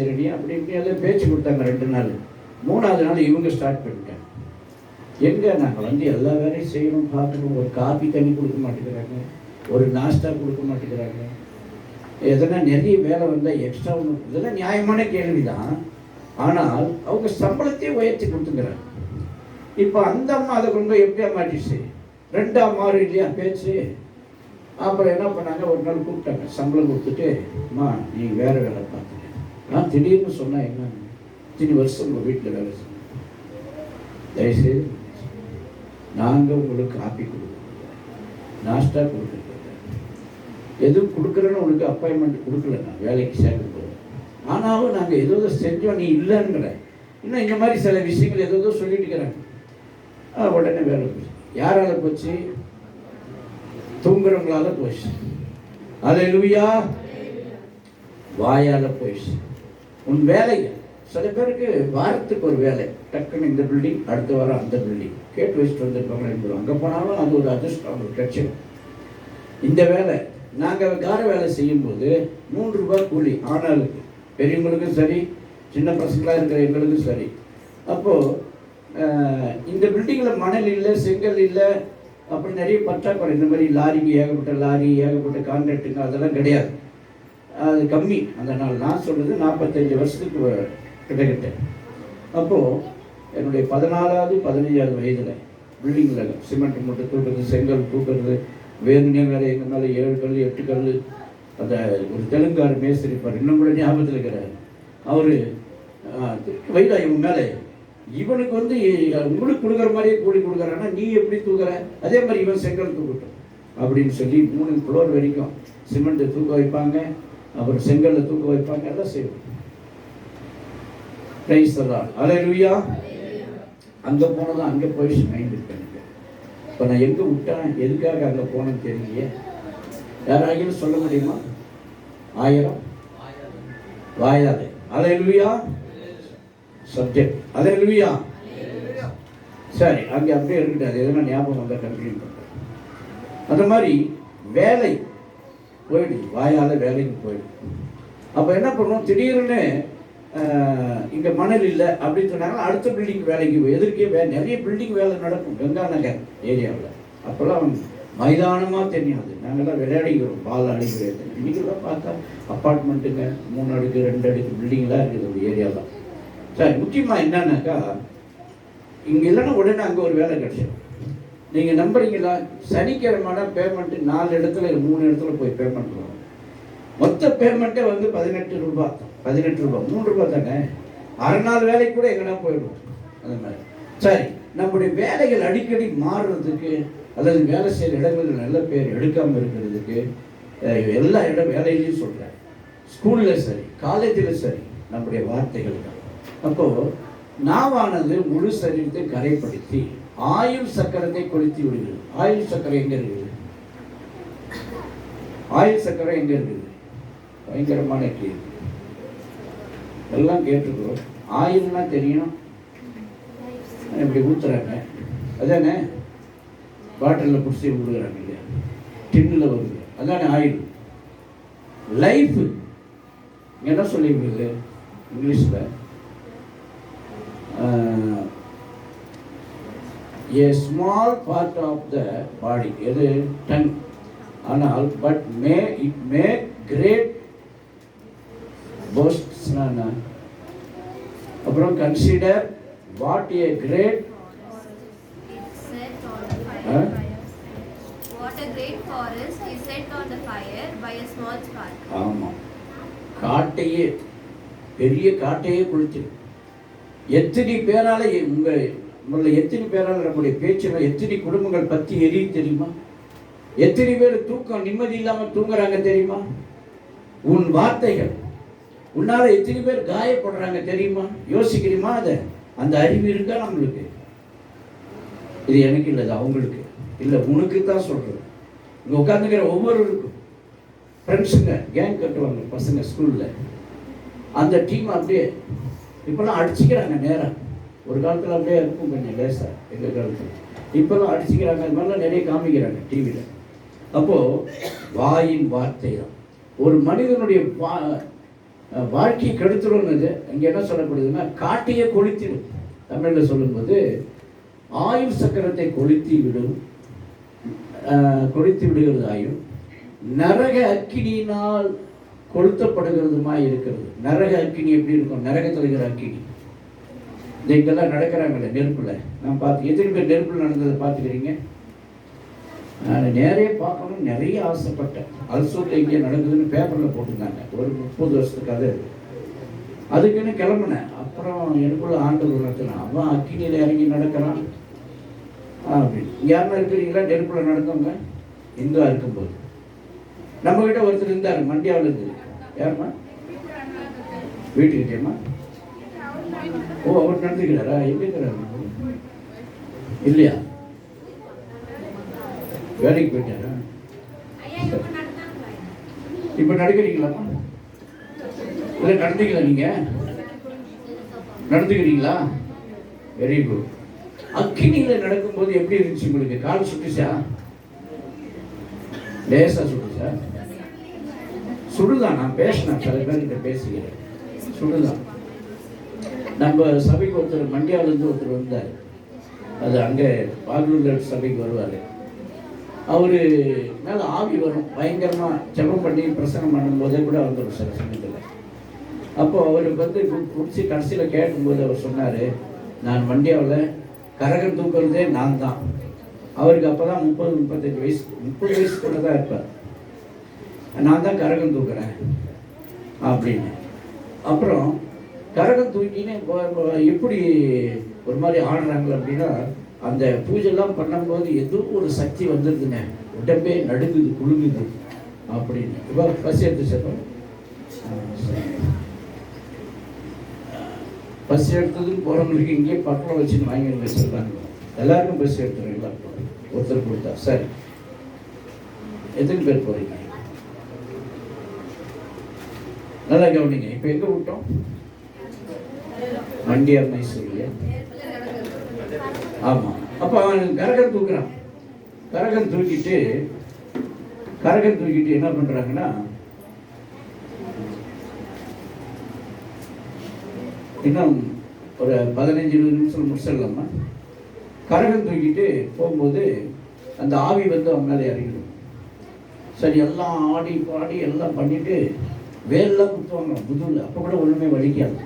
சரி அப்படி இப்படி எல்லாம் பேச்சு கொடுத்தாங்க 2 நாள். 3ஆவது நாள் இவங்க ஸ்டார்ட் பண்ணிட்டாங்க. எங்கே நாங்கள் வந்து எல்லா வேலையும் செய்யணும் பார்க்கணும், ஒரு காபி தண்ணி கொடுக்க மாட்டேங்கிறாங்க, ஒரு நாஸ்டா கொடுக்க மாட்டேங்கிறாங்க, எதனா நிறைய வேலை வந்தால் எக்ஸ்ட்ரா ஒன்று, இதெல்லாம் நியாயமான கேள்வி தான். ஆனால் அவங்க சம்பளத்தையே உயர்த்தி கொடுத்துங்கிறாங்க. இப்போ அந்த அம்மா அதை கொண்டு போய் எப்படியா மாட்டிச்சு, 2ஆம் மாறு இல்லையா பேச்சு. அப்புறம் என்ன பண்ணாங்க, ஒரு நாள் கூப்பிட்டாங்க, சம்பளம் கொடுத்துட்டு, அம்மா நீங்கள் வேறு வேலை பார்த்துட்டு. நான் திடீர்னு சொன்னேன், என்ன இத்தனை வருஷம் உங்கள் வீட்டில் வேலை செய்யணும், தயவுசெய்து நாங்கள் உங்களுக்கு காப்பி கொடுக்குறோம், நாஸ்டா கொடுக்குறது, எதுவும் கொடுக்குறேன்னு உங்களுக்கு அப்பாயின்மெண்ட் கொடுக்கல, நான் வேலைக்கு சேர்க்க போகிறேன். ஆனாலும் நாங்கள் ஏதோ செஞ்சோம், நீ இல்லைங்கிற. இன்னும் இந்த மாதிரி சில விஷயங்கள் ஏதோ சொல்லிட்டு இருக்கிறாங்க. உடனே வேலை போச்சு. யாரால் போச்சு? தூங்குறவங்களால போச்சு. அல்லேலூயா. வாயால் போயிடுச்சு. உன் வேலைங்க சில பேருக்கு வாரத்துக்கு ஒரு வேலை, டக்குன்னு இந்த பில்டிங், அடுத்த வாரம் அந்த பில்டிங் கேட்டு வச்சுட்டு வந்துருப்பாங்க என்பது. அங்கே போனாலும் அது ஒரு அதிர்ஷ்டம், அவங்களுக்கு கிடைச்சிடும். இந்த வேலை நாங்கள் கார வேலை செய்யும்போது 3 ரூபாய் கூலி ஆனாளுக்கு, பெரியவங்களுக்கும் சரி, சின்ன பசங்களாக இருக்கிற எங்களுக்கும் சரி. அப்போது இந்த பில்டிங்கில் மணல் இல்லை, செங்கல் இல்லை, அப்புறம் நிறைய பற்றாக்குறை. இந்த மாதிரி லாரிக்கு ஏகப்பட்ட லாரி, ஏகப்பட்ட கான்ட்ராக்டுங்க அதெல்லாம் கிடையாது, அது கம்மி அந்த நாள். நான் சொல்கிறது 45 வருஷத்துக்கு கிட்டக்கிட்ட. அப்போது என்னுடைய 14வது 15வது வயதில் பில்டிங்கில் சிமெண்ட் மூட்டை தூக்குறது, செங்கல் தூக்குறது, வேணுனே வேறு எங்கள் மேலே 7 கல் 8 கல். அந்த ஒரு தெலுங்காரு மேஸ்திரிப்பார், இன்னும் கூட ஞாபகத்தில் இருக்கிறார். அவர் வைடா இவன் மேலே, இவனுக்கு வந்து உங்களுக்கு கொடுக்குற மாதிரியே கூலி கொடுக்குறான்னா நீ எப்படி தூக்குற, அதே மாதிரி இவன் செங்கல் தூக்கட்டும் அப்படின்னு சொல்லி 3 ஃப்ளோர் வரைக்கும் சிமெண்ட்டை தூக்க வைப்பாங்க, அப்புறம் செங்கல்ல தூக்க வைப்பாங்க, எல்லாம் செய்வோம். Praise the Lord. அல்லேலூயா. அங்கே போனதான் அங்கே போயிடுச்சு மைண்ட் இருக்கு எனக்கு. இப்போ நான் எங்கே விட்டேன், எதுக்காக அங்கே போனேன்னு தெரியலையே. யாராகிலும் சொல்ல முடியுமா? 1000 வாயாலே. அல்லேலூயா. சப்ஜெக்ட். அல்லேலூயா. சரி, அங்கே அப்படியே இருக்கட்டும், அது எதுனா ஞாபகம் வந்தால் கண்டினியூ பண்ணுறேன். அந்த மாதிரி வேலை போயிடுது, வாயால் வேலைக்கு போயிடுது. அப்போ என்ன பண்ணுவோம், திடீர்னு இங்கே மணல் இல்லை அப்படின்னு சொன்னாங்க, அடுத்த பில்டிங் வேலைக்கு போய் எதிர்க்கே நிறைய பில்டிங் வேலை நடக்கும் கங்கா நகர் ஏரியாவில். அப்போல்லாம் மைதானமாக தெரியாது, நாங்கள்லாம் விளையாடிக்கிறோம், பால் அடிக்கிறது. இன்றைக்கெல்லாம் பார்த்தா அப்பார்ட்மெண்ட்டுங்க, 3 அடுக்கு 2 அடுக்கு பில்டிங்லாம் இருக்குது அந்த ஏரியாவில். சரி, முக்கியமாக என்னன்னாக்கா, இங்கே இல்லைன்னா உடனே அங்கே ஒரு வேலை கிடைச்சிடும். நீங்கள் நம்புறீங்களா, சனிக்கிழமைனா பேமெண்ட்டு 4 இடத்துல 3 இடத்துல போய் பேமெண்ட் வரும். மொத்த பேமெண்ட்டே வந்து 18 ரூபா 3 ரூபா தானே. 6 நாள் வேலைக்கு கூட எங்கன்னா போயிடுவோம் அந்த மாதிரி. சரி, நம்முடைய வேலைகள் அடிக்கடி மாறுறதுக்கு, அல்லது வேலை செய்கிற இடங்களில் நல்ல பேர் எடுக்காமல் இருக்கிறதுக்கு, எல்லா வேலையிலையும் சொல்கிறேன், ஸ்கூலில் சரி, காலேஜில் சரி, நம்முடைய வார்த்தைகள் தான். அப்போது நாவானது முழு சரீரத்தை கரைப்படுத்தி ஆயுள் சக்கரத்தை கொளுத்தி விடுகிறது. ஆயுள் சக்கரம் எங்கே இருக்குது? ஆயுள் சக்கரம் எங்கே இருக்குது? பயங்கரமான கேள்வி. எல்லாம் கேட்டுருக்கோம். ஆயுள்னா தெரியும், இப்படி ஊற்றுறாங்க அதானே, பாட்டிலில் பிடிச்சி விடுறாங்க இல்லையா, டின்னில் வருது, அதானே ஆயுள். லைஃப் என்ன சொல்லியிருக்குது இங்கிலீஷில்? A small part of the body, எது? tongue. ஆனால் but it may great boasts. அப்புறம் consider what a great what a great forest is set on the fire by a small spark. ஆமாம், காட்டையே, பெரிய காட்டையே கொளுத்திடும். எத்தனை பேரால எத்தனை பேரால் நம்முடைய பேச்சில் எத்தனை குடும்பங்கள் பற்றி எரியும் தெரியுமா? எத்தனை பேர் தூக்கம் நிம்மதி இல்லாமல் தூங்குறாங்க தெரியுமா? உன் வார்த்தைகள் உன்னால எத்தனை பேர் காயப்படுறாங்க தெரியுமா? யோசிக்கிறீமா? அதை அந்த அறிவு இருக்கா நம்மளுக்கு? இது எனக்கு இல்லை, அது அவங்களுக்கு இல்லை, உனக்கு தான் சொல்றது. இங்கே உட்காந்துக்கிற ஒவ்வொருவருக்கும் ஃப்ரெண்ட்ஸுங்க கேங் கட்டுவாங்க பசங்க ஸ்கூலில், அந்த டீம் அப்படியே இப்போல்லாம் அடிச்சுக்கிறாங்க நேராக. ஒரு காலத்தில் அப்படியே இருக்கும் கொஞ்சம் லேசாக, எங்கள் காலத்தில். இப்போல்லாம் அடிச்சுக்கிறாங்க, அது மாதிரிலாம் நிறைய காமிக்கிறாங்க டிவியில். அப்போது வாயின் வார்த்தை தான் ஒரு மனிதனுடைய வாழ்க்கையை கெடுத்துரும்னது இங்கே என்ன சொல்லப்படுதுன்னா காட்டையே கொளுத்திடும். தமிழில் சொல்லும்போது ஆயுள் சக்கரத்தை கொளுத்தி விடுகிறதாயும் நரக அக்கினியினால் கொளுத்தப்படுகிறதுமாய் இருக்கிறது. நரக அக்கினி எப்படி இருக்கும்? நரகத்தில் இருக்கிற அக்கினி. இங்கெல்லாம் நடக்கிறாங்கல்ல நெருப்புல, நான் பார்த்து எத்தனை பேர் நெருப்புல நடந்ததை பார்த்துக்கிறீங்க? நான் நிறைய பார்க்கணும், நிறைய ஆசைப்பட்டேன். அல்சூரில் இங்கே நடக்குதுன்னு பேப்பரில் போட்டிருந்தாங்க. ஒரு 30 வருஷத்துக்கு அது அதுக்குன்னு கிளம்புனேன். அப்புறம் எனக்குள்ள ஆண்டவர் உணர்த்தினான், அவன் அக்கினியில் இறங்கி நடக்கிறான் அப்படின்னு. யாருன்னா இருக்கிறீங்களா நெருப்புல நடந்தவங்க? இந்துவா இருக்கும்போது நம்மகிட்ட ஒருத்தர் இருந்தார், மண்டியாவில் இருந்து. யாருமா? வீட்டுக்கிட்டேம்மா? ஓ, அவர் நடந்துக்கிறாரா? எங்க இருக்கிறாரு? இல்லையா? வேலைக்கு போயிட்டாரா? இப்ப நடக்கிறீங்களாமா? இல்லை நடந்துக்கல, நீங்க நடந்துக்கிறீங்களா? Very good. அக்கினியில நடக்கும்போது எப்படி இருந்துச்சு உங்களுக்கு? கால் சுட்டுச்சா? லேசா சுட்டுச்சா? சுடுதான். நான் பேசினேன், சில பேர்கிட்ட பேசுகிறேன். சுடுதான். நம்ம சபைக்கு ஒருத்தர் மண்டியாவிலேருந்து ஒருத்தர் வந்தார். அது அங்கே பாகலூர் சபைக்கு வருவார். அவர் மேலே ஆவி வரும் பயங்கரமாக. ஜெபம் பண்ணி பிரசங்கம் பண்ணும்போதே கூட வந்துடும் சில சமயத்தில். அப்போ அவருக்கு வந்து குடிச்சு கடைசியில் கேட்கும்போது அவர் சொன்னார், நான் மண்டியாவில் கரகம் தூக்குறதே நான் தான். அவருக்கு அப்போ தான் 30-35 வயசு, 30 வயசுக்குள்ள தான் இருப்பார். நான் தான் கரகம் தூக்குறேன் அப்படின்னு. அப்புறம் கரகம் தூக்கின்னு எப்படி ஒரு மாதிரி ஆடுறாங்க அப்படின்னா, அந்த பூஜைலாம் பண்ணும்போது ஏதோ ஒரு சக்தி வந்துருதுங்க, உடம்பே நடுங்குது, குழுங்குது அப்படின்னு. இப்போ பசி எடுத்து சொல்கிறோம். பஸ் எடுத்ததுன்னு போகிறவங்களுக்கு இங்கேயே பக்கம் வச்சுன்னு வாங்கி சொல்கிறாங்க. எல்லாருக்கும் பஸ் எடுத்துறீங்களா? ஒருத்தர் கொடுத்தா சரி. எத்தனை பேர் போகிறீங்க? நல்லா கவனிங்க. இப்போ எங்கே விட்டோம்? மண்டியார் மைசூரியா? ஆமாம். அப்போ அவன் கரகம் தூக்குறான். கரகம் தூக்கிட்டு என்ன பண்ணுறாங்கன்னா, இன்னும் ஒரு 15-20 நிமிஷம் முடிச்சிடலாமா? கரகம் தூக்கிட்டு போகும்போது அந்த ஆவி வந்து அவன் மேலே இறங்கிடும். சரி, எல்லாம் ஆடி பாடி எல்லாம் பண்ணிட்டு வேலெல்லாம் குத்துவாங்க புதுவில். அப்போ கூட ஒன்றுமே வலிக்காது.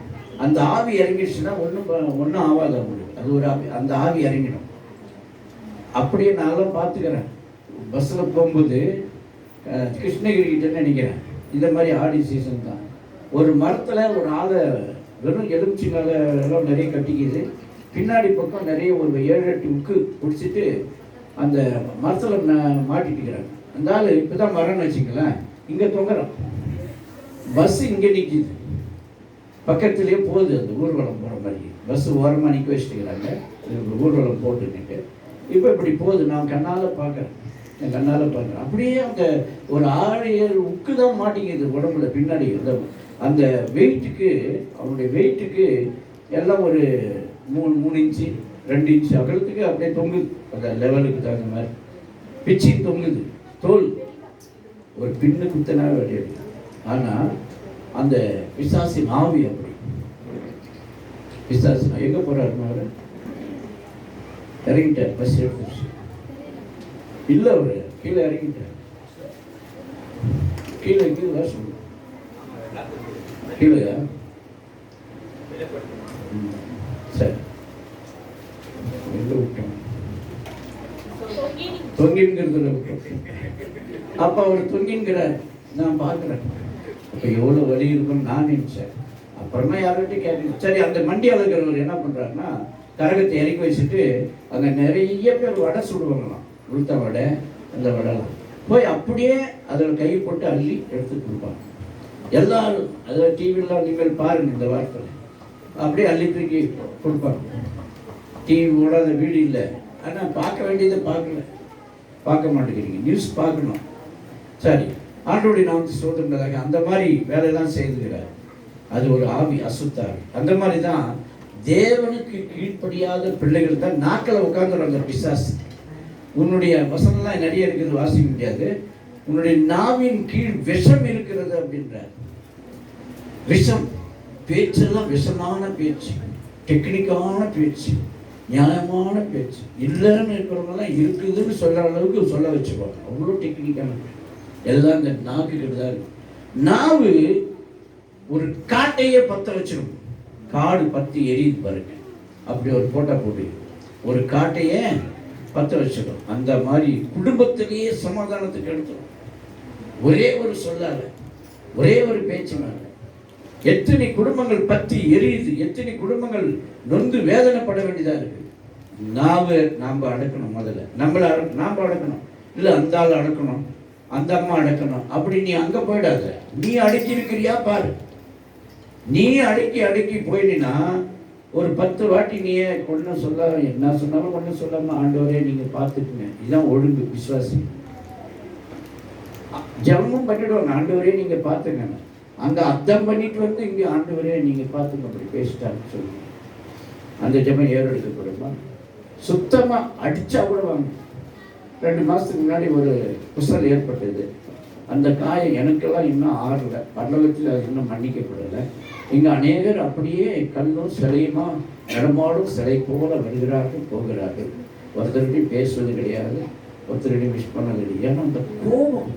அந்த ஆவி இறங்கிடுச்சுன்னா ஒன்றும் ஆகாது அவங்களுக்கு. அது ஒரு ஆவி, அந்த ஆவி இறங்கிடும். அப்படியே நான்லாம் பார்த்துக்கிறேன். பஸ்ஸில் போகும்போது கிருஷ்ணகிரி கிட்டேன்னு நினைக்கிறேன், இந்த மாதிரி ஆடி சீசன் தான். ஒரு மரத்தில் ஒரு ஆளை வெறும் எலுமிச்சி மேலே எல்லாம் நிறைய கட்டிக்குது. பின்னாடி பக்கம் நிறைய ஒரு 7-8 உக்கு பிடிச்சிட்டு அந்த மரத்தில் மாட்டிட்டுக்கிறாங்க. அந்த ஆள் இப்போ தான் மரம்னு வச்சுக்கலாம், இங்கே தொங்குறான். பஸ்ஸு இங்கே நிற்கிது, பக்கத்துலேயே போகுது. அந்த ஊர்வலம் போகிற மாதிரி பஸ்ஸு ஓரமாக நிற்க வச்சுட்டுக்கிறாங்க. ஊர்வலம் போட்டுன்னுட்டு இப்போ இப்படி போகுது. நான் கண்ணால் பார்க்குறேன், என் கண்ணால் பார்க்குறேன். அப்படியே அந்த ஒரு 6-7 உக்கு தான் மாட்டிங்குது உடம்புல பின்னாடி. அந்த வெயிட்டுக்கு, அவனுடைய வெயிட்டுக்கு எல்லாம் ஒரு 3 இன்ச்சு 2 இன்ச்சு அகலத்துக்கு அப்படியே தொங்குது. அந்த லெவலுக்கு தகுந்த மாதிரி பிச்சு தொங்குது. தோல் ஒரு பின்னு குத்தனா வேண்டியது. ஆனால் அந்த பிசாசின் ஆவி அப்படி. பிசாசின் எங்கே போகிறாருமா? அவர் இறங்கிட்டார். பஸ் எடுத்துச்சு இல்லை, அவர் கீழே இறங்கிட்டார். கீழே கீழே சொல்லு, கீழே. சரி, எங்கே விட்டோம்? தொங்கிங்கிறதுல விட்டோம். அப்போ அவர் தொங்கிங்கிறார். நான் பார்க்குறேன். இப்போ எவ்வளோ வலி இருக்குன்னு நான் நினச்சேன். அப்புறமா யார்கிட்டையும் கேட்கணும். சரி, அந்த மண்டியாளர்கள் என்ன பண்ணுறாருன்னா, கரகத்தை இறக்கி வச்சுட்டு அங்கே நிறைய பேர் வடை சுடுவாங்களாம். உளுத்த வடை, அந்த வடைலாம் போய் அப்படியே அதில் கை போட்டு அள்ளி எடுத்து கொடுப்பாங்க எல்லாரும். அதில் டிவிலாம் நீங்கள் பாருங்கள், இந்த வாரத்தில் அப்படியே அள்ளி தூக்கி கொடுப்பாங்க. டிவி ஓடாத வீடு இல்லை. ஆனால் பார்க்க வேண்டியதை பார்க்க மாட்டேங்கிறீங்க. நியூஸ் பார்க்கணும். சரி, ஆண்டோடைய நாமத்தை சோதனைதாக அந்த மாதிரி வேலையெல்லாம் செய்துகிறார். அது ஒரு ஆவி, அசுத்தாவி. அந்த மாதிரி தான் தேவனுக்கு கீழ்ப்படியாத பிள்ளைகள் தான் நாக்கில் உட்காந்துருவாங்க பிசாசு. உன்னுடைய வசனம்லாம் நிறைய இருக்குது, வாசிக்க முடியாது. உன்னுடைய நாவின் கீழ் விஷம் இருக்கிறது அப்படின்றார். விஷம், பேச்செல்லாம் விஷமான பேச்சு, டெக்னிக்கான பேச்சு, நியாயமான பேச்சு. இல்லைன்னு இருக்கிறவங்கலாம் இருக்குதுன்னு சொல்கிற அளவுக்கு சொல்ல வச்சுப்பாங்க. அவ்வளோ டெக்னிக்கான எல்லாம் இந்த நாக்குக்கிட்ட தான் இருக்கு. நாவு ஒரு காட்டையே பற்ற வச்சிடும். காடு பற்றி எரியுது பாருங்க, அப்படி ஒரு போட்டா போட்டு ஒரு காட்டையே பற்ற வச்சிடும். அந்த மாதிரி குடும்பத்திலேயே சமாதானத்துக்கு எடுத்துடும். ஒரே ஒரு சொல்லால, ஒரே ஒரு பேச்சுனால எத்தனை குடும்பங்கள் பற்றி எரியுது, எத்தனை குடும்பங்கள் நொந்து வேதனைப்பட வேண்டியதா இருக்கு. நாவை நாம் அடக்கணும். முதல்ல நாம் அடக்கணும். இல்லை அந்த ஆள் அடக்கணும், அந்த அம்மா அடக்கணும். அப்படி நீ அங்கே போயிடாத. நீ அடக்கி இருக்கிறியா பாரு. நீ அடக்கி போயினா ஒரு 10 வாட்டி நீயே கொண்டு சொல்ல, என்ன சொன்னாலும் கொண்டு சொல்லாம ஆண்டவரே நீங்க பார்த்துக்குங்க. இதுதான் ஒழுங்கு விசுவாசி. ஜெபமும் பண்ணிடுவாங்க, ஆண்டவரே நீங்க பார்த்துங்க. அங்கே அர்த்தம் பண்ணிட்டு வந்து இங்கே ஆண்டவரே நீங்க பார்த்துங்க அப்படி பேசிட்டான்னு சொல்லி அந்த ஜெபம் ஏறெடுக்கப்படுமா? சுத்தமாக அடித்தா கூட வாங்க. 2 மாதத்துக்கு முன்னாடி ஒரு குசல் ஏற்பட்டது. அந்த காயம் எனக்கெல்லாம் இன்னும் ஆறல, பல்லவத்தில் அது இன்னும் மன்னிக்கப்படலை. இங்கே அநேகர் அப்படியே கல்லும் சிலையுமா நடமாடும் சிலை போல வருகிறார்கள் போகிறார்கள். ஒருத்தருடையும் பேசுவது கிடையாது, ஒருத்தருடையும் விஷ் பண்ணது கிடையாது. ஏன்னா அந்த கோபம்,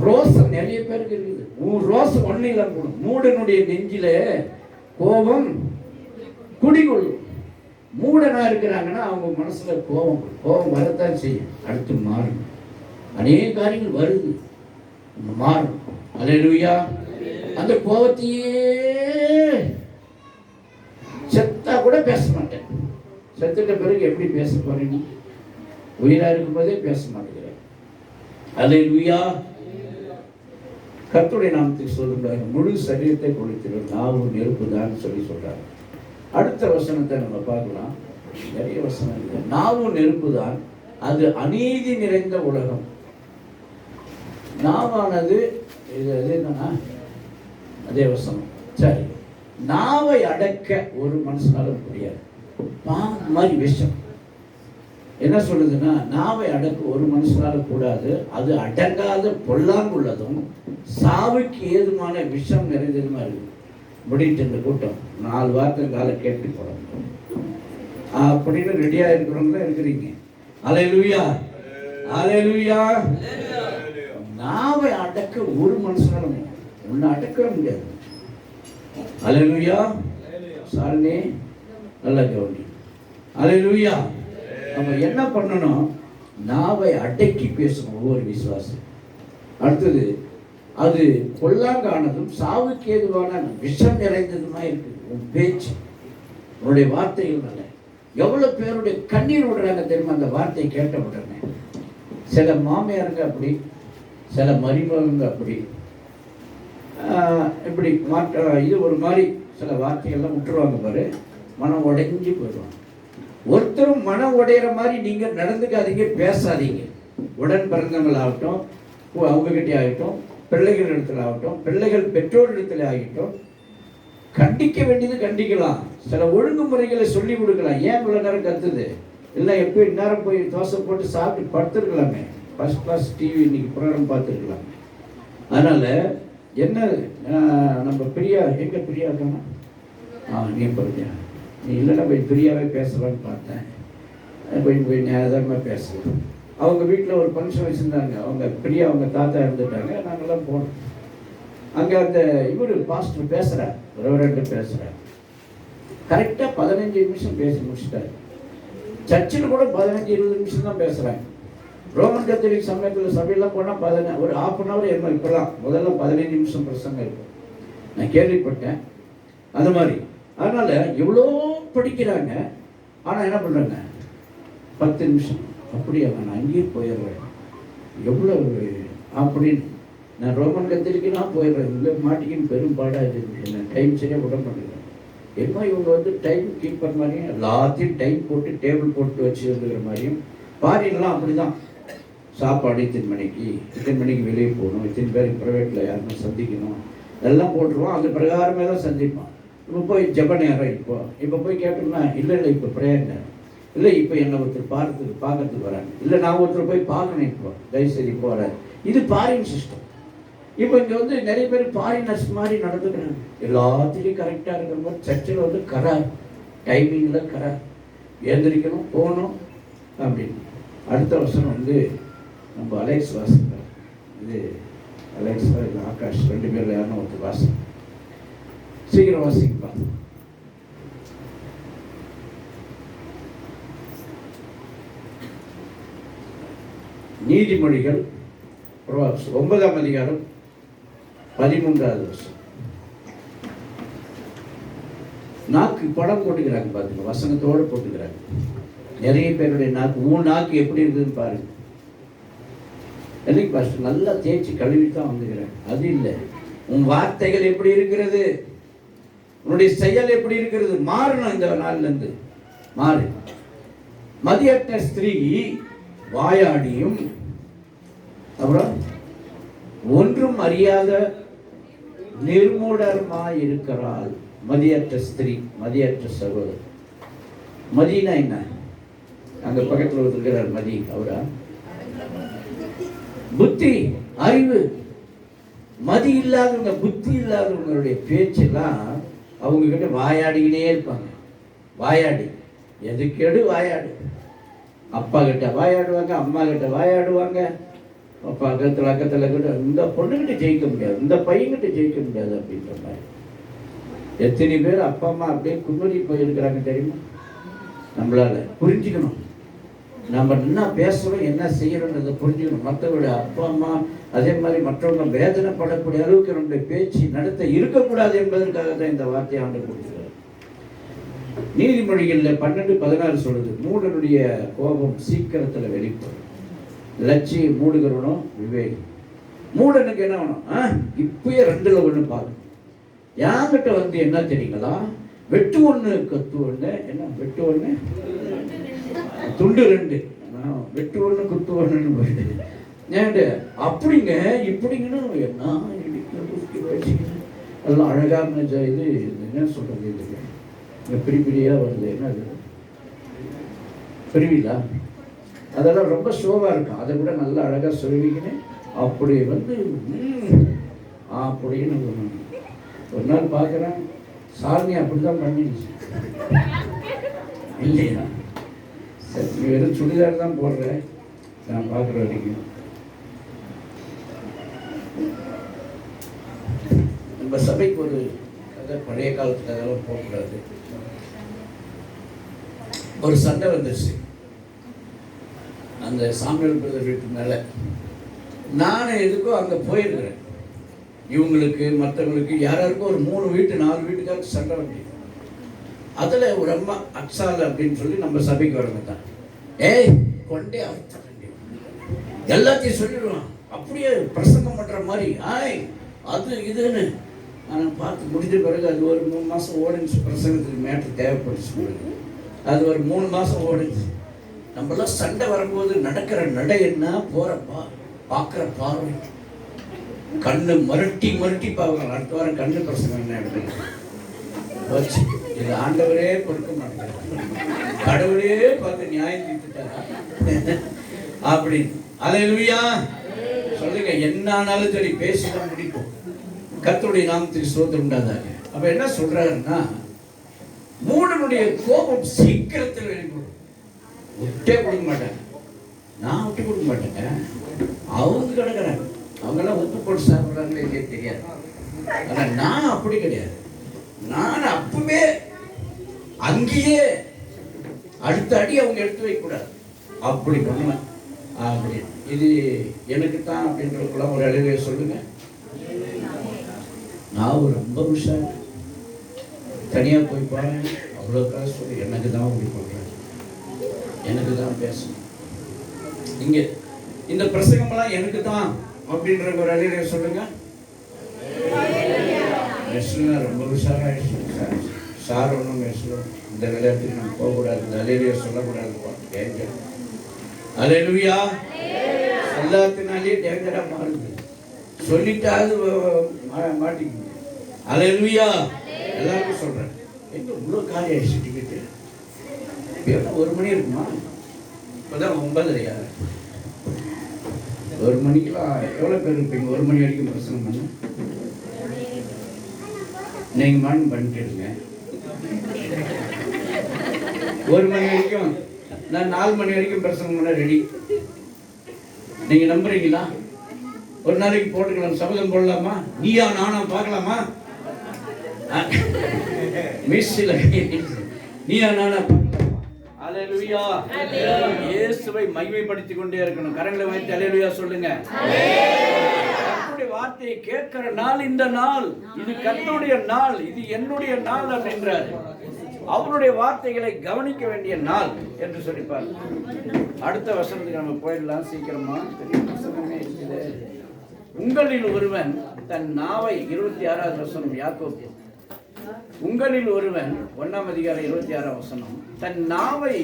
ரோசம் நிறைய பேருக்கு இருக்குது. ரோசம் ஒன்றும் இல்லை கூட. மூடனுடைய நெஞ்சில கோபம் குடிகொள்ளும். மூடனா இருக்கிறாங்கன்னா அவங்க மனசுல கோபம் வரத்தான் செய்யும். அடுத்து மாறும். அநேக காரியங்கள் வருது, மாறும். அல்லேலூயா. அந்த கோபத்தையே செத்தா கூட பேச மாட்டேன். செத்துட்ட பிறகு எப்படி பேச போறேன்? நீ உயிரா இருக்கும் போதே பேச மாட்டேங்கிறேன். அல்லேலூயா. கர்த்தருடைய நாமத்துக்கு சொல்லுகிறாங்க, முழு சரீரத்தை கொடுத்திடும் நாவு நெருப்பு தான் சொல்லி சொல்றாங்க. அடுத்த வசனத்தை நம்ம பார்க்கலாம். நிறைய வசனம் இல்லை. நாவும் நெருப்பு தான், அது அநீதி நிறைந்த உலகம். நாவானது இது என்னன்னா அதே வசனம். சரி, நாவை அடக்க ஒரு மனுஷனால முடியாது. பாம்பு மாதிரி விஷம். என்ன சொல்லுதுன்னா, நாவை அடக்க ஒரு மனுஷனால கூடாது. அது அடங்காத பொல்லாங்குள்ளதும் சாவுக்கு ஏதுமான விஷம் நிறைந்ததுமா இருக்கு. முடிட்டு இந்த கூட்டம் 4 வாரத்தை காலை கேட்டு போடணும் அப்படின்னு ரெடியா இருக்கிறவங்க இருக்கிறீங்க. அல்லேலூயா, அல்லேலூயா. நாவை அடக்க ஒரு மனுஷனால உன்னை அடக்க முடியாது. அல்லேலூயா. சாரணே நல்லா கவனி. அல்லேலூயா. நம்ம என்ன பண்ணணும்? நாவை அடக்கி பேசணும் ஒவ்வொரு விசுவாசி. அடுத்தது, அது கொல்லாங்கானதும் சாவுக்கு ஏதுவான விஷம் நிறைந்ததுமா இருக்கு உன் பேச்சு, உன்னுடைய வார்த்தைகள். நல்ல எவ்வளவு பேருடைய கண்ணீர் விடுறாங்க தெரியுமா அந்த வார்த்தையை கேட்ட உடனே. சில மாமியாருங்க அப்படி, சில மருமகங்க அப்படி, இப்படி இது ஒரு மாதிரி சில வார்த்தைகள்லாம் விட்டுருவாங்க பாரு, மனம் உடைஞ்சு போயிடுவாங்க. ஒருத்தரும் மனம் உடையிற மாதிரி நீங்க நடந்துக்காதீங்க, பேசாதீங்க. உடன் பிறந்தவங்களாகட்டும், அவங்ககிட்டே ஆகட்டும், பிள்ளைகள் இடத்துல ஆகட்டும், பிள்ளைகள் பெற்றோர் இடத்துல ஆகட்டும், கண்டிக்க வேண்டியது கண்டிக்கலாம். சில ஒழுங்குமுறைகளை சொல்லி கொடுக்கலாம். ஏன் இவ்வளோ நேரம் கத்துது? இல்லை எப்போ இந்நேரம் போய் தோசை போட்டு சாப்பிட்டு படுத்துருக்கலாமே, ஃபர்ஸ்ட் கிளாஸ் டிவி இன்னைக்கு ப்ரோக்ராம் பார்த்துருக்கலாம். அதனால் என்ன, நம்ம பிரியா எங்கே பிரியா இருக்காங்க? நீ போறியா? நீ இல்லைன்னா போய் பிரியாவே பேசலான்னு பார்த்தேன். போய் நேரமாக பேசுகிறேன். அவங்க வீட்டில் ஒரு ஃபங்க்ஷன் வச்சுருந்தாங்க. அவங்க பிரியா அவங்க தாத்தா இருந்துட்டாங்க. நாங்கள்லாம் போனோம். அங்கே அந்த இவர் பாஸ்டர் பேசுகிறார், ரெவரண்ட் பேசுகிறார். கரெக்டாக 15 நிமிஷம் பேசி முடிச்சுட்டார். சர்ச்சில் கூட 15-20 நிமிஷம் தான் பேசுகிறாங்க. ரோமன் கத்தோலிக் சமயத்தில் சபையெல்லாம் போனால் ஒரு 1/2 hour என்ன. இப்போலாம் முதல்ல 15 நிமிஷம் பிரசங்கம் இருக்கும். நான் கேள்விப்பட்டேன் அந்த மாதிரி. அதனால் எவ்வளோ படிக்கிறாங்க. ஆனால் என்ன பண்ணுறாங்க? 10 நிமிஷம் அப்படியே நான் அங்கேயே போயிடுறேன். எவ்வளோ அப்படின்னு நான் ரோமன் கத்தோலிக்கு நான் போயிடுறேன். இல்லை மாட்டிக்கின்னு பெரும்பாடாக இருக்குது. நான் டைம் சரியாக விட மாட்டேங்கிறேன். என்ன இவங்க வந்து டைம் கீப்பர் மாதிரியும் எல்லாத்தையும் டைம் போட்டு டேபிள் போட்டு வச்சுருக்கிற மாதிரியும். ஃபாரின்லாம் அப்படி தான். சாப்பாடு இத்தனை மணிக்கு வெளியே போகணும், இத்தனை பேருக்கு ப்ரைவேட்டில் யாருமே சந்திக்கணும், எல்லாம் போட்டுருவோம். அந்த பிரகாரமே தான் சந்திப்பான். இப்போ போய் ஜப நேரம் இப்போ போய் கேட்டோம்னா, இல்லை இப்போ ப்ரேயர் நேரம், இல்லை இப்போ என்னை ஒருத்தர் பார்க்கறதுக்கு வராங்க, இல்லை நான் ஒருத்தர் போய் பார்க்கணும், இப்போ தயவுசெய்து போகிறாரு. இது ஃபாரின் சிஸ்டம். இப்போ இங்கே வந்து நிறைய பேர் ஃபாரினர்ஸ் மாதிரி நடந்துக்கிறாங்க. எல்லாத்துலேயும் கரெக்டாக இருக்கிற மாதிரி சர்ச்சில் வந்து கரார், டைமிங்கில் கரார், எழுந்திரிக்கணும் போகணும் அப்படின்னு. அடுத்த வருஷம் வந்து நம்ம அலெக்ஸ் வாசிக்கிறார். இது அலெக்ஸா இல்லை ஆகாஷ், 2 பேர் யாருன்னு ஒருத்தர் வாசி. சீக்கிரம் வாசிப்பா. நீதிமொழிகள் 9ஆம் அதிகாரம் 13வது வருஷம். நாக்கு படம் போட்டுக்கிறாங்க பாருங்க, வசனத்தோடு போட்டுக்கிறாங்க. நிறைய பேருடைய நாக்கு, உன் நாக்கு எப்படி இருக்குதுன்னு பாருங்க. எனக்கு ஃபஸ்ட் நல்லா தேய்ச்சி கழுவி தான் வந்துக்கிறேன். அது இல்லை, உன் வார்த்தைகள் எப்படி இருக்கிறது, உன்னுடைய செயல் எப்படி இருக்கிறது, மாறணும். இந்த நாள்லேருந்து மாறு. மதியற்ற ஸ்திரீ வாயாடியும் அப்புறம் ஒன்றும் அறியாத நிர்மூடமாய் இருக்கிறாள். மதியற்ற ஸ்திரீ, மதியற்ற சகோதரர். மதினா என்ன? அங்க பக்கத்தில் இருக்கிறார் மதி, அவரா? புத்தி, அறிவு. மதி இல்லாதவங்க, புத்தி இல்லாதவங்களுடைய பேச்செல்லாம் அவங்க கிட்ட வாயாடிக்கினே இருப்பாங்க. வாயாடி எதுக்கெடு வாயாடு. அப்பா கிட்ட வாயாடுவாங்க, அம்மா கிட்ட வாயாடுவாங்க, பக்கத்தில் அக்கத்தில் கிட்ட. இந்த பொண்ணுகிட்ட ஜெயிக்க முடியாது, இந்த பையன்கிட்ட ஜெயிக்க முடியாது அப்படின்ற மாதிரி. எத்தனை பேர் அப்பா அம்மா அப்படியே குமரி போயிருக்கிறாங்க தெரியுமா? நம்மளால புரிஞ்சுக்கணும். நம்ம என்ன பேசுகிறோம், என்ன செய்யறோன்றதை புரிஞ்சுக்கணும். மற்றவருடைய அப்பா அம்மா அதே மாதிரி மற்றவங்க வேதனைப்படக்கூடிய அளவுக்கு நம்முடைய பேச்சு நடத்த இருக்கக்கூடாது என்பதற்காக தான் இந்த வார்த்தையை ஆண்டு கொடுக்கிறார். நீதிமொழிகளில் 12:16 சொல்லுது, மூடனுடைய கோபம் சீக்கிரத்தில் வெளிப்படும், லட்சியை மூடுகிறவனும் விவேகி. மூடனுக்கு என்ன வேணும்? இப்பயே 2ல் 1 பாருங்க. யாங்கிட்ட வந்து என்ன தெரியுங்களா, வெட்டு 1 கத்து 1. என்ன வெட்டு 1 துண்டு 2, வெட்டு 1 குத்து 1ன்னு போயிட்டு ஏன்ட்டு அப்படிங்க இப்படிங்கன்னு என்ன எல்லாம் அழகான இது என்ன சொல்றது, இது பிரிபிரியாக வருது. என்ன அது பிரிவிலா? அதெல்லாம் ரொம்ப ஷோவாக இருக்கும். அதை கூட நல்லா அழகாக சொல்லிக்கின்னு அப்படி வந்து அப்படின்னு ஒரு நாள் பார்க்குறேன், சாமி அப்படி தான் பண்ணிடுச்சு இல்லையா? சரி, நீ வெறும் சுடிதார் தான் போடுறேன் நான் பார்க்குற வரைக்கும். நம்ம சபைக்கு ஒரு கதை, பழைய காலத்தில் அதெல்லாம் போகக்கூடாது. ஒரு சண்டை வந்துருச்சு அந்த சாமியல் பிரதர் வீட்டு மேலே. நான் எதுக்கோ அங்கே போயிருக்கிறேன். இவங்களுக்கு மற்றவங்களுக்கு யாராருக்கும் ஒரு 3 வீட்டு 4 வீட்டுக்காருக்கு சண்டை வந்து. அதில் ஒரு அம்மா அக்ஸால் அப்படின்னு சொல்லி நம்ம சபைக்கு வரவங்க தான், ஏய் கொண்டே அர்த்தம் எல்லாத்தையும் சொல்லிடுவான், அப்படியே பிரசங்கம் பண்ணுற மாதிரி. அது இதுன்னு நான் பார்த்து முடிஞ்ச பிறகு அது ஒரு 3 மாதம் ஓடிச்சு. பிரசங்கத்துக்கு மேட்ரு தேவைப்படுச்சு. அது ஒரு 3 மாதம் ஓடிச்சு. நம்மளாம் சண்டை வரும்போது நடக்கிற நடை என்ன, போகிறப்பா பார்க்குற பார்வை, கண்ணு மருட்டி பார்க்கலாம். அடுத்த வாரம் கண்ணு பிரசங்கம் என்ன எடுத்து வச்சு, இது ஆண்டவரே கொடுக்க மாட்டார், கடவுளே பார்த்து நியாயம் தீர்த்துட்டாரா அப்படின்னு. அல்லேலூயா சொல்லுங்க. என்ன ஆனாலும் சரி பேசிதான் முடிப்போம். கர்த்தருடைய நாமத்துக்கு ஸ்தோத்திரம் உண்டாதாக. அப்ப என்ன சொல்றாருன்னா, மூடனுடைய கோபம் சீக்கிரத்தில் வெளிப்படும். விட்டே கொடுக்க மாட்டாங்க. நான் விட்டு கொடுக்க மாட்டேங்க. அவங்க கிடக்குறாங்க, அவங்கெல்லாம் உப்பு போட்டு சாப்பிட்றாங்களே இல்லையே தெரியாது. ஆனால் நான் அப்படி கிடையாது. நான் அப்பவே அங்கேயே அடுத்த அடி அவங்க எடுத்து வைக்கக்கூடாது, அப்படி பண்ணுவேன். அப்படி இது எனக்கு தான் அப்படின்றதுக்குலாம் ஒரு அழகே சொல்லுங்க. நான் ரொம்ப உஷார். தனியாக போய் பாருங்க, அவ்வளோ காசு சொல்லி எனக்கு தான் அப்படி பண்ணுறேன், எனக்கு தான் பேசணும். இங்கே இந்த பிரசங்கமெல்லாம் எனக்கு தான் அப்படின்ற ஒரு அழகே சொல்லுங்க. ரொம்ப உஷாராக சார் ஒன்றும் பேசணும். இந்த விளையாட்டுக்கு நம்ம போகக்கூடாது, இந்த அலையிலேயே சொல்லக்கூடாது. டேஞ்சர். அல்லேலூயா. எல்லாத்தினாலேயே டேஞ்சராக மாறுது. சொல்லிட்டாது மாட்டிக்குது. அல்லேலூயா. எல்லாருக்கும் சொல்கிறேன். எங்கே இவ்வளோ காலி ஆயிடுச்சு டிக்கெட்டு? இப்போ 1 மணி இருக்குமா? இப்போதான் 9:30. 1 மணிக்கெல்லாம் எவ்வளோ பேர் இருப்பீங்க? 1 மணி வரைக்கும் பிரசனம் பண்ண நீங்கள் மண் பண்ணிட்டுருங்க. 1 மணி வரைக்கும், நான் 4 மணி வரைக்கும் பிரசனம் பண்ண ரெடி. நீங்கள் நம்புறீங்களா? ஒரு நாளைக்கு போட்டுக்கலாம், சபதம் போடலாமா? நீயா நானா பார்க்கலாமா? மிஸ்ஸில் நீயா நானா அல்லேலூயா. இயேசுவை மகிமைப்படுத்திக் கொண்டே இருக்கணும். கரங்களை வைத்து அல்லேலூயா சொல்லுங்க. கர்த்தருடைய வார்த்தையை கேட்கிற நாள் இந்த நாள், இது கர்த்தருடைய நாள், இது என்னுடைய நாள் அப்படின்றார். அவருடைய வார்த்தைகளை கவனிக்க வேண்டிய நாள் என்று சொல்லிப்பார். அடுத்த வசனத்துக்கு நம்ம போயிடலாம் சீக்கிரமா. பெரிய வசனமே இருக்குது. உங்களில் ஒருவன் தன் நாவை, 26வது வசனம் யாக்கோபு. உங்களில் ஒருவன் 1ஆம் அதிகாரம் 26ஆம் வசனம், தன் நாவை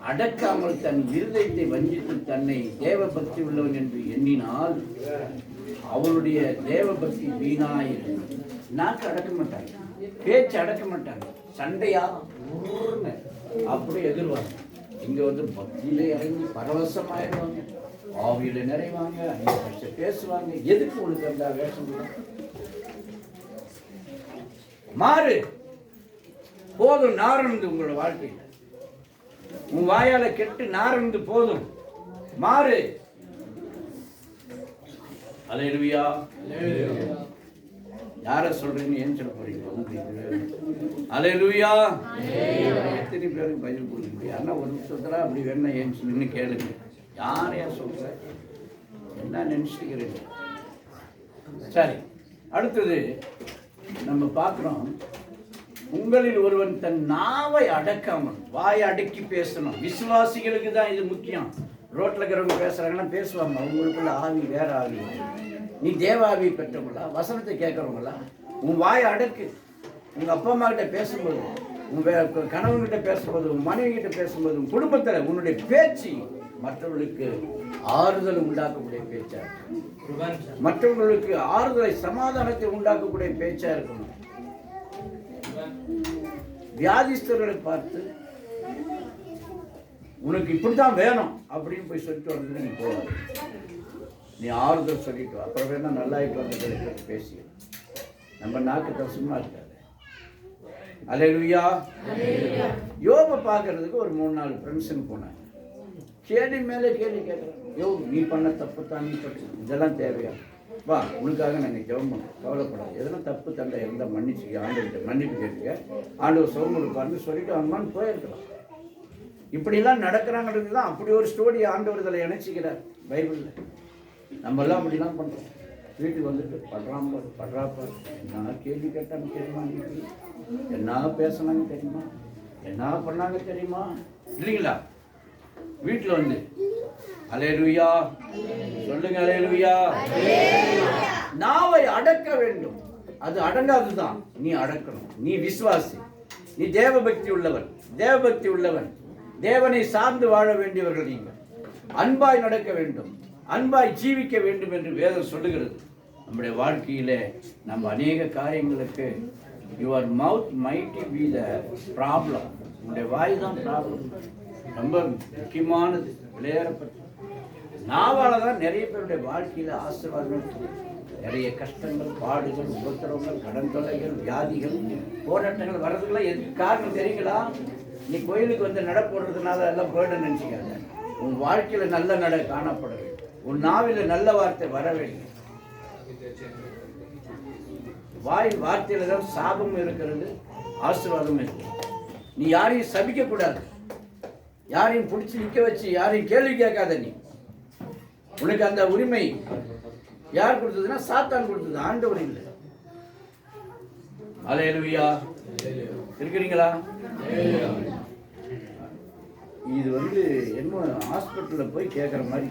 அடக்காமல் தன் இருதயத்தை வஞ்சித்து தன்னை தேவ பக்தி உள்ளவன் என்று எண்ணினால் அவருடைய தேவ பக்தி வீணாயிரும். நாக்கு அடக்க மாட்டாங்க, பேச்சு அடக்க மாட்டாங்க, சண்டையா அப்படி எதிர்வாங்க. இங்க வந்து பக்தியில இறங்கி பரவசமாயிருவாங்க, ஆவியில நிறைவாங்க, பேசுவாங்க. எதுக்கு உங்களுக்கு அந்த வேஷம்? மாறு போதும். நாரந்து உங்களோட வாழ்க்கையில் உன் வாயால கெட்டு நாரந்து போதும். மாறு. அல்லேலூயா. யார சொல்றீங்க? ஏன் சொல்ல போறீங்க? அல்லேலூயா. எத்தனை பேருக்கு பதில் கொடுக்க முடியும்? ஆனா ஒரு நிமிஷத்துல அப்படி வேணா ஏன் சொல்லுன்னு கேளுங்க. யாரையா சொல்ற? என்ன நினைச்சுக்கிறீங்க? சரி, அடுத்தது நம்ம பார்க்கிறோம். உங்களில் ஒருவன் தன் நாவை அடக்காமல், வாயை அடக்கி பேசணும். விசுவாசிகளுக்கு தான் இது முக்கியம். ரோட்ல இருக்கிறவங்க பேசுறாங்கன்னா பேசுவாங்க, அவங்களுக்குள்ள ஆவி வேற ஆவி. நீ தேவாவி பெற்றவங்களா? வசனத்தை கேட்கறவங்களா? உன் வாயை அடக்கு. உங்க அப்பா அம்மா கிட்ட பேசும்போது, உங்க கணவன்கிட்ட பேசும்போது, உன் மனைவி கிட்ட பேசும்போது, உன் குடும்பத்துல உன்னுடைய பேச்சு மற்றவர்களுக்கு ஆறுதல் உண்டாக்கக்கூடிய பேச்சா, மற்றவர்களுக்கு ஆறுதலை சமாதானத்தை உண்டாக்கக்கூடிய பேச்சா இருக்கணும். வியாதிஸ்தர்களை பார்த்து உனக்கு இப்படித்தான் வேணும் அப்படின்னு போய் சொல்லிட்டு வந்து நீ போவாது. நீ ஆறுதல் சொல்லிட்டு அப்புறம் வேணா நல்லாயிட்டு வந்து பேசி நம்ம நாக்கு சும்மா இருக்காது. அல்லேலூயா. யோபை பார்க்கறதுக்கு ஒரு 3-4 ஃப்ரெண்ட்ஸுன்னு போனாங்க. கேள்வி மேலே கேள்வி கேட்குறேன். நீ பண்ண தப்பு தான், நீ பண்ண இதெல்லாம் தேவையா? வா, உனக்காக நாங்கள் ஜெபம் பண்ணோம், கவலைப்படாது. எதெல்லாம் தப்பு தண்டை இருந்தால் மன்னிச்சு ஆண்டவர்கிட்ட மன்னிப்பு கேட்டுக்க, ஆண்டவர் சுகம் கொடுப்பாருன்னு சொல்லிட்டு அம்மான்னு போயிருக்கலாம். இப்படிலாம் நடக்கிறாங்கிறது தான் அப்படி ஒரு ஸ்டோரி ஆண்டவர் இதில் இணைச்சிக்கிறார் பைபிளில். நம்மெல்லாம் அப்படிலாம் பண்ணுறோம். வீட்டுக்கு வந்துட்டு படுறாப்பா என்ன கேள்வி கேட்டாங்க தெரியுமா, என்ன பேசினாங்க தெரியுமா, என்ன பண்ணாங்க தெரியுமா, இல்லைங்களா? வீட்டில் வந்து அல்லேலூயா சொல்லுங்க, அல்லேலூயா. நாவை அடக்க வேண்டும். அது அடங்காதுதான். நீ அடக்கணும். நீ விசுவாசி, நீ தேவபக்தி உள்ளவன், தேவபக்தி உள்ளவன். தேவனை சார்ந்து வாழ வேண்டியவர்கள் நீங்கள். அன்பாய் நடக்க வேண்டும், அன்பாய் ஜீவிக்க வேண்டும் என்று வேதம் சொல்லுகிறது. நம்முடைய வாழ்க்கையிலே நம்ம அநேக காரியங்களுக்கு your mouth might be the problem. உங்களுடைய வாய் தான் ப்ராப்ளம். ரொம்ப முக்கியமானது. விளையாடப்பட்ட நாவால தான் நிறைய பேருடைய வாழ்க்கையில் ஆசீர்வாதங்கள், நிறைய கஷ்டங்கள், பாடுகள், உபத்திரவங்கள், கடன் தொல்லைகள், வியாதிகள், போராட்டங்கள் வர்றதுக்கெல்லாம் எதுக்கு காரணம் தெரியுங்களா? நீ கோயிலுக்கு வந்து நட போடுறதுனால எல்லாம் போயிட நினச்சிக்காத. உன் வாழ்க்கையில் நல்ல நட காணப்பட வேண்டும். உன் நாவில் நல்ல வார்த்தை வர வேண்டும். வார்த்தையில தான் சாபம் இருக்கிறது, ஆசீர்வாதம் இருக்கிறது. நீ யாரையும் சபிக்க கூடாது. யாரையும் பிடிச்சி நிற்க வச்சு யாரையும் கேள்வி கேட்காத. நீ உனக்கு அந்த உரிமை யார் கொடுத்ததுன்னா சாத்தான் கொடுத்தது, ஆண்டவர் இல்லை. அல்லேலூயா. இருக்கிறீங்களா? இது வந்து என்ன ஹாஸ்பிட்டலில் போய் கேட்குற மாதிரி.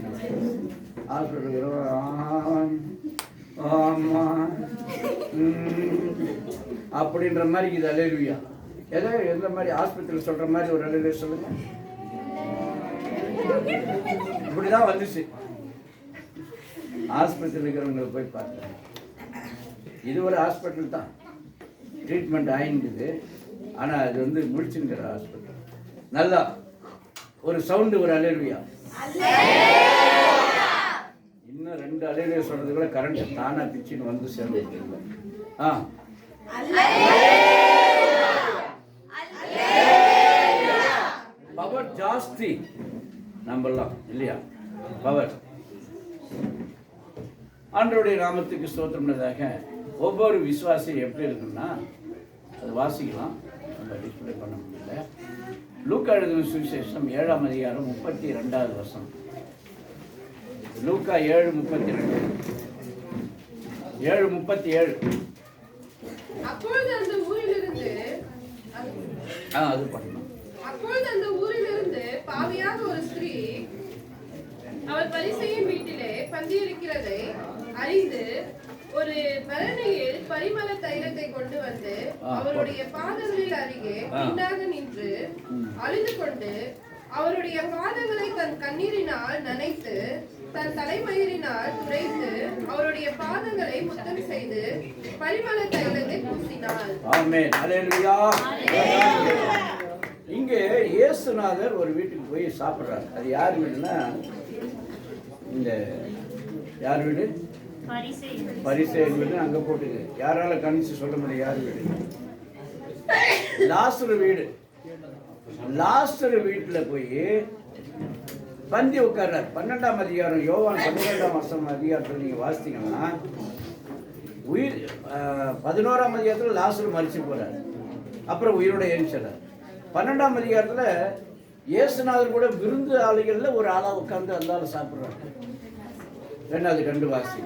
ஹாஸ்பிட்டல் ஆமா அப்படின்ற மாதிரி இது. அல்லேலூயா. ஏதோ எந்த மாதிரி ஹாஸ்பிட்டல் சொல்ற மாதிரி ஒரு அல்லேலூயா சொல்லுங்க. இப்படிதான் வந்துச்சு. ஹாஸ்பிட்டல் இருக்கிறவங்களை போய் பார்த்தேன். இது ஒரு ஹாஸ்பிட்டல் தான், ட்ரீட்மெண்ட் ஆயிடுது. ஆனால் அது வந்து முடிச்சுங்கிற ஹாஸ்பிட்டல். நல்லா ஒரு சவுண்டு, ஒரு அல்லேலூயா. இன்னும் 2 அலையிலே சொல்றதுக்குள்ள கரண்ட் தானா பிச்சுன்னு வந்து சேர்ந்துருக்கீங்க. ஆ பவர் ஜாஸ்தி நம்பலாம் இல்லையா? பவர். ஆண்டவருடைய நாமத்துக்கு ஸ்தோத்திரம்ன்றதாக ஒவ்வொரு விசுவாசியும் எப்படி இருக்குன்னா அது வாசிக்கலாம், நம்ம டிஸ்பிளே பண்ண முடியல. லூக்கா எழுதின சுவிசேஷம் 7ஆம் அதிகாரம் 32வது வசனம். லூக்கா 7:32 7:37. அப்பொழுது அந்த ஊரிலிருந்து அது பண்ணணும். அப்பொழுது அந்த ஊரிலிருந்து பாவியாக ஒரு ஸ்திரீ அவள் பரிசேயின் வீட்டிலே பந்தியிருக்கிறதை அறிந்து ஒரு பரணியில் பரிமள தைலத்தை கொண்டு வந்து அவருடைய பாதங்களில் அருகே பின்னாக நின்று அழுது கொண்டு அவருடைய பாதங்களை தன் கண்ணீரினால் நனைத்து தன் தலைமயிரினால் துடைத்து அவருடைய பாதங்களை முத்தம் செய்து பரிமள தைலத்தை பூசினாள். ஆமென். அல்லேலூயா. இங்கே இயேசுநாதர் ஒரு வீட்டுக்கு போய் சாப்பிட்றாரு. அது யார் வீடுன்னா இந்த யார் வீடு? பரிசேயர் வீடு. அங்கே போட்டுக்கு யாரால கணிச்சு சொல்ல முடியும் யார் வீடு? லாசரு வீடு. லாசரு வீட்டில் போய் பந்தி உட்கார்றார். 12ஆம் அதிகாரம் யோவான் 12ஆம் அதிகாரத்தில் நீங்கள் வாசித்தீங்கன்னா உயிர் 11ஆம் அதிகாரத்தில் லாசரு மரிச்சு போகிறார், அப்புறம் உயிரோட எழுச்சிறார். 12ஆம் அதிகாரத்தில் இயேசுநாதர் கூட விருந்து ஆளுகளில் ஒரு ஆளாக உட்கார்ந்து அந்த ஆள் சாப்பிட்றாரு. 2வது 2 வாசி